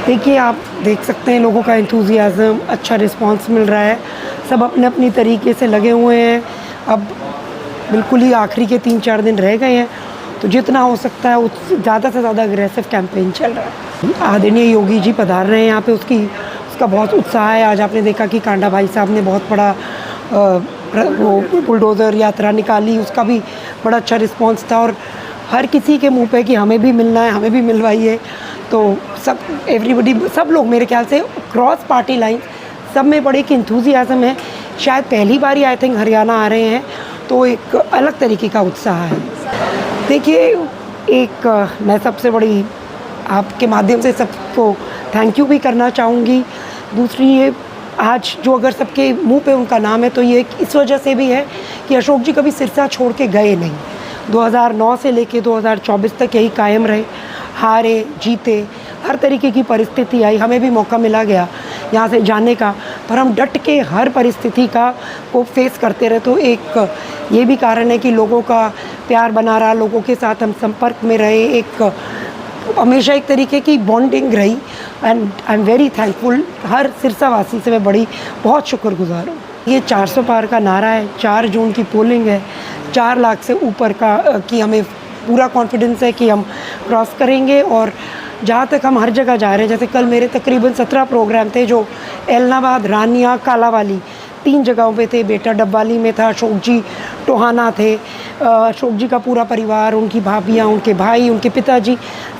देखिए, आप देख सकते हैं लोगों का एंथुसियाज़म, अच्छा रिस्पांस मिल रहा है, सब अपने अपनी तरीके से लगे हुए हैं। अब बिल्कुल ही आखिरी के 3-4 दिन रह गए हैं, तो जितना हो सकता है उससे ज़्यादा से ज़्यादा अग्रेसिव कैंपेन चल रहा है। आदरणीय योगी जी पधार रहे हैं यहाँ पे, उसका बहुत उत्साह है। आज आपने देखा कि कांडा भाई साहब ने बहुत बड़ा वो बुलडोज़र यात्रा निकाली, उसका भी बड़ा अच्छा रिस्पॉन्स था और हर किसी के मुंह पे कि हमें भी मिलना है, हमें भी मिलवाइए। तो सब एवरीबडी, सब लोग मेरे ख्याल से क्रॉस पार्टी लाइन सब में बड़े एक इंथुजियाज़म है। शायद पहली बार ही आई थिंक हरियाणा आ रहे हैं, तो एक अलग तरीके का उत्साह है। देखिए, एक मैं सबसे बड़ी आपके माध्यम से सबको थैंक यू भी करना चाहूँगी। दूसरी ये, आज जो अगर सबके मुंह पे उनका नाम है तो ये इस वजह से भी है कि अशोक जी कभी सिरसा छोड़ के गए नहीं। 2009 से लेके 2024 तक यही कायम रहे, हारे जीते, हर तरीके की परिस्थिति आई, हमें भी मौका मिला गया यहाँ से जाने का, पर हम डट के हर परिस्थिति को फेस करते रहे। तो एक ये भी कारण है कि लोगों का प्यार बना रहा, लोगों के साथ हम संपर्क में रहे, एक हमेशा एक तरीके की बॉन्डिंग रही। And I am very thankful, हर सिरसावासी से मैं बहुत शुक्रगुजार हूँ। ये 400 पार का नारा है, 4 जून की पोलिंग है, 4 लाख से ऊपर का कि हमें पूरा कॉन्फिडेंस है कि हम क्रॉस करेंगे। और जहाँ तक हम हर जगह जा रहे हैं, जैसे कल मेरे तकरीबन 17 प्रोग्राम थे जो एलनाबाद, रानिया, कालावाली 3 जगहों पे थे। बेटा डब्बाली में था, अशोक जी टोहाना थे, अशोक जी का पूरा परिवार, उनकी भाभियाँ, उनके भाई, उनके पिताजी,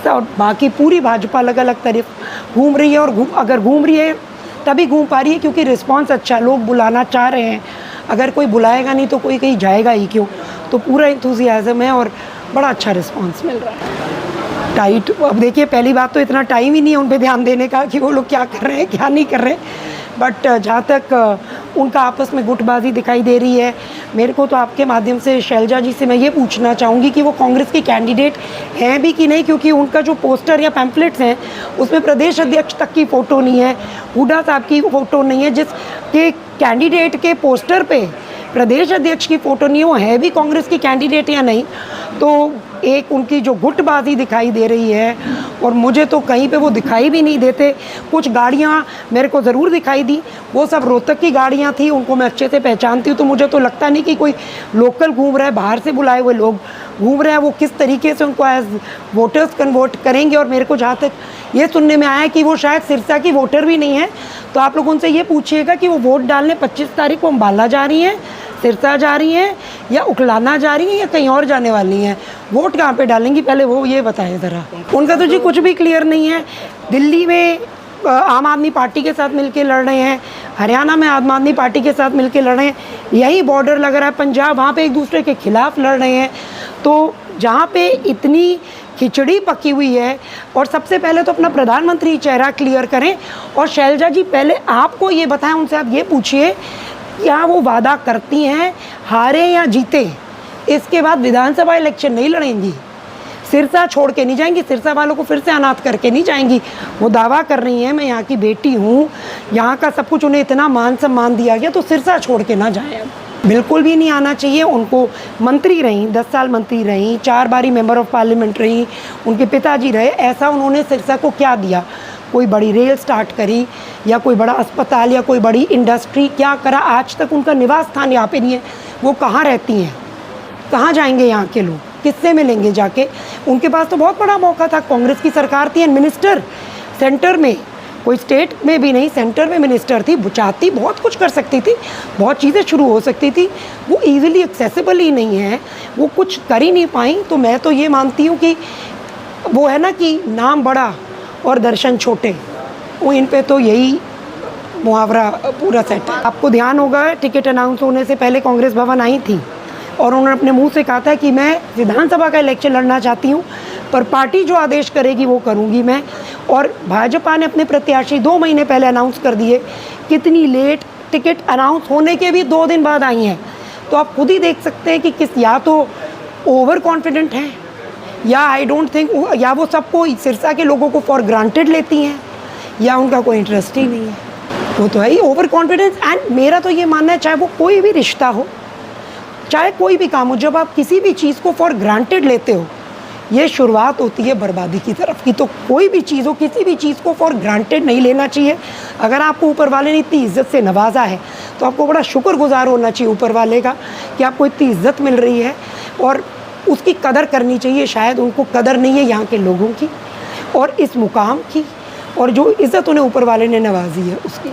और बाकी पूरी भाजपा अलग अलग तरफ घूम रही है। और अगर घूम रही है तभी घूम पा रही है क्योंकि रिस्पांस अच्छा, लोग बुलाना चाह रहे हैं। अगर कोई बुलाएगा नहीं तो कोई कहीं जाएगा ही क्यों। तो पूरा इंथुजियाज़म है और बड़ा अच्छा रिस्पांस मिल रहा है। टाइट, अब देखिए, पहली बात तो इतना टाइम ही नहीं है उन पे ध्यान देने का कि वो लोग क्या कर रहे हैं क्या नहीं कर रहे हैं। बट जहाँ तक उनका आपस में गुटबाजी दिखाई दे रही है, मेरे को तो आपके माध्यम से शैलजा जी से मैं ये पूछना चाहूँगी कि वो कांग्रेस के कैंडिडेट हैं भी कि नहीं, क्योंकि उनका जो पोस्टर या पैम्फलेट्स हैं उसमें प्रदेश अध्यक्ष तक की फ़ोटो नहीं है, हुड्डा साहब की फ़ोटो नहीं है। जिसके कैंडिडेट के पोस्टर पे प्रदेश अध्यक्ष की फ़ोटो नहीं है, वो है भी कांग्रेस की कैंडिडेट या नहीं। तो एक उनकी जो गुटबाजी दिखाई दे रही है, और मुझे तो कहीं पे वो दिखाई भी नहीं देते। कुछ गाड़ियाँ मेरे को ज़रूर दिखाई दी, वो सब रोहतक की गाड़ियाँ थी, उनको मैं अच्छे से पहचानती हूँ। तो मुझे तो लगता नहीं कि कोई लोकल घूम रहा है, बाहर से बुलाए हुए लोग घूम रहे हैं। वो किस तरीके से उनको एज वोटर्स कन्वर्ट करेंगे। और मेरे को जहाँ तक ये सुनने में आया कि वो शायद सिरसा की वोटर भी नहीं है, तो आप लोग उनसे ये पूछिएगा कि वो वोट डालने 25 तारीख को अम्बाला जा रही हैं, सिरसा जा रही हैं, या उखलाना जा रही हैं, या कहीं और जाने वाली हैं। वोट कहाँ पे डालेंगी पहले वो ये बताएं ज़रा। उनका तो जी कुछ भी क्लियर नहीं है। दिल्ली में आम आदमी पार्टी के साथ मिलके लड़ रहे हैं, हरियाणा में आम आदमी पार्टी के साथ मिलके लड़ रहे हैं, यही बॉर्डर लग रहा है पंजाब, वहाँ पे एक दूसरे के खिलाफ लड़ रहे हैं। तो जहाँ पे इतनी खिचड़ी पकी हुई है, और सबसे पहले तो अपना प्रधानमंत्री चेहरा क्लियर करें। और शैलजा जी, पहले आपको ये बताएं, उनसे आप ये पूछिए क्या वो वादा करती हैं हारे या जीते इसके बाद विधानसभा इलेक्शन नहीं लड़ेंगी, सिरसा छोड़ के नहीं जाएंगी, सिरसा वालों को फिर से अनाथ करके नहीं जाएंगी। वो दावा कर रही हैं मैं यहाँ की बेटी हूँ, यहाँ का सब कुछ उन्हें इतना मान सम्मान दिया गया, तो सिरसा छोड़ के ना जाएं। बिल्कुल भी नहीं आना चाहिए उनको। मंत्री रहीं, 10 साल मंत्री रहीं, 4 बारी मेंबर ऑफ पार्लियामेंट रहीं, उनके पिताजी रहे। ऐसा उन्होंने सिरसा को क्या दिया? कोई बड़ी रेल स्टार्ट करी, या कोई बड़ा अस्पताल, या कोई बड़ी इंडस्ट्री, क्या करा? आज तक उनका निवास स्थान यहाँ पे नहीं है। वो कहाँ रहती हैं, कहाँ जाएंगे यहाँ के लोग, किससे मिलेंगे जाके? उनके पास तो बहुत बड़ा मौका था, कांग्रेस की सरकार थी, एंड मिनिस्टर सेंटर में, कोई स्टेट में भी नहीं, सेंटर में मिनिस्टर थी, चाहती बहुत कुछ कर सकती थी, बहुत चीज़ें शुरू हो सकती थी। वो ईजिली एक्सेसिबल ही नहीं है, वो कुछ कर ही नहीं पाई। तो मैं तो ये मानती हूँ कि वो है ना कि नाम बड़ा और दर्शन छोटे, वो इन पे तो यही मुहावरा पूरा सेट है। आपको ध्यान होगा, टिकट अनाउंस होने से पहले कांग्रेस भवन आई थी और उन्होंने अपने मुंह से कहा था कि मैं विधानसभा का इलेक्शन लड़ना चाहती हूँ, पर पार्टी जो आदेश करेगी वो करूँगी मैं। और भाजपा ने अपने प्रत्याशी 2 महीने पहले अनाउंस कर दिए। कितनी लेट, टिकट अनाउंस होने के भी 2 दिन बाद आई हैं। तो आप खुद ही देख सकते हैं कि किस, या तो ओवर कॉन्फिडेंट हैं, या आई डोंट थिंक, या वो सबको सिरसा के लोगों को फॉर ग्रांटेड लेती हैं, या उनका कोई इंटरेस्ट ही नहीं है। वो तो है ही ओवर कॉन्फिडेंस। एंड मेरा तो ये मानना है, चाहे वो कोई भी रिश्ता हो, चाहे कोई भी काम हो, जब आप किसी भी चीज़ को फॉर ग्रांटेड लेते हो, ये शुरुआत होती है बर्बादी की तरफ की। तो कोई भी चीज़ हो, किसी भी चीज़ को फॉर ग्रांटेड नहीं लेना चाहिए। अगर आपको ऊपर वाले ने इतनी इज़्ज़त से नवाजा है तो आपको बड़ा शुक्रगुजार होना चाहिए ऊपर वाले का कि आपको इतनी इज़्ज़त मिल रही है, और उसकी कदर करनी चाहिए। शायद उनको कदर नहीं है यहाँ के लोगों की और इस मुकाम की, और जो इज़्ज़त उन्हें ऊपर वाले ने नवाजी है उसकी।